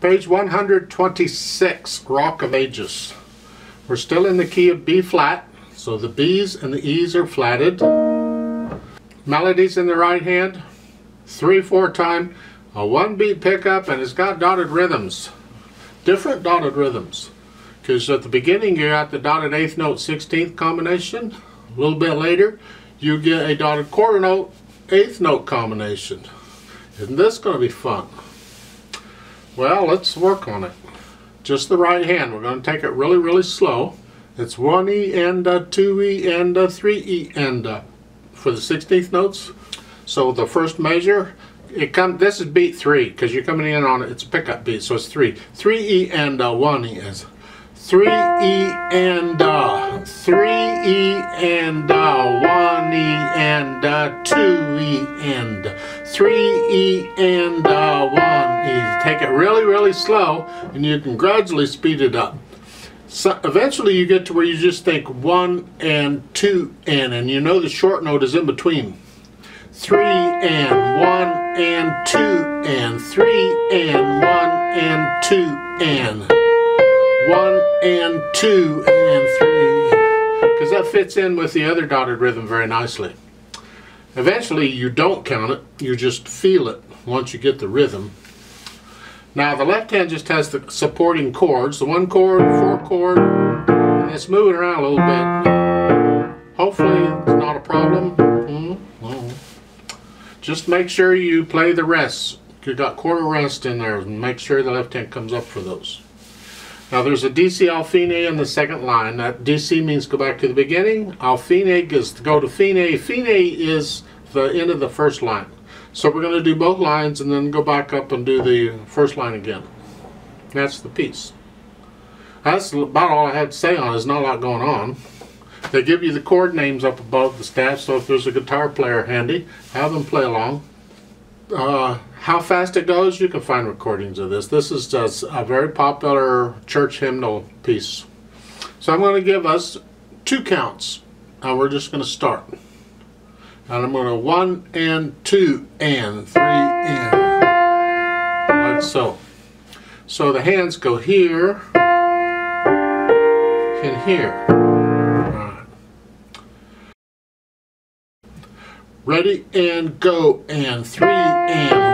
Page 126, Rock of Ages. We're still in the key of B flat, so the B's and the E's are flatted. Melodies in the right hand, 3/4 time, a 1-beat pickup, and it's got dotted rhythms. Different dotted rhythms. Because at the beginning you got the dotted 8th note 16th combination. A little bit later you get a dotted quarter note 8th note combination. Isn't this going to be fun? Well, let's work on it. Just the right hand. We're going to take it really, really slow. It's 1E and 2E and 3E and for the 16th notes. So the first measure, this is beat 3 because you're coming in on it. It's a pickup beat, so it's 3. 3E and 1E is 3E and 3E and 1E and 2E and 3E and 1E. Take it really, really slow, and you can gradually speed it up. So eventually you get to where you just think 1 and 2 and you know the short note is in between. 3 and 1 and 2 and 3 and 1 and 2 and 1 and 2 and 3, because that fits in with the other dotted rhythm very nicely. Eventually you don't count it, you just feel it once you get the rhythm. Now the left hand just has the supporting chords, the 1 chord, 4 chord, and it's moving around a little bit. Hopefully it's not a problem. Just make sure you play the rests. You got quarter rest in there, and make sure the left hand comes up for those. Now there's a DC Al fine in the second line. That DC means go back to the beginning. Al fine is to go to fine. Fine is the end of the first line. So we're going to do both lines and then go back up and do the first line again. That's the piece. That's about all I had to say on it. There's not a lot going on. They give you the chord names up above the staff, so if there's a guitar player handy, have them play along. How fast it goes, you can find recordings of this. This is just a very popular church hymnal piece. So I'm going to give us 2 counts, and we're just going to start. And I'm going to 1 and 2 and 3 and, like so. So the hands go here and here. Ready and go, and 3 and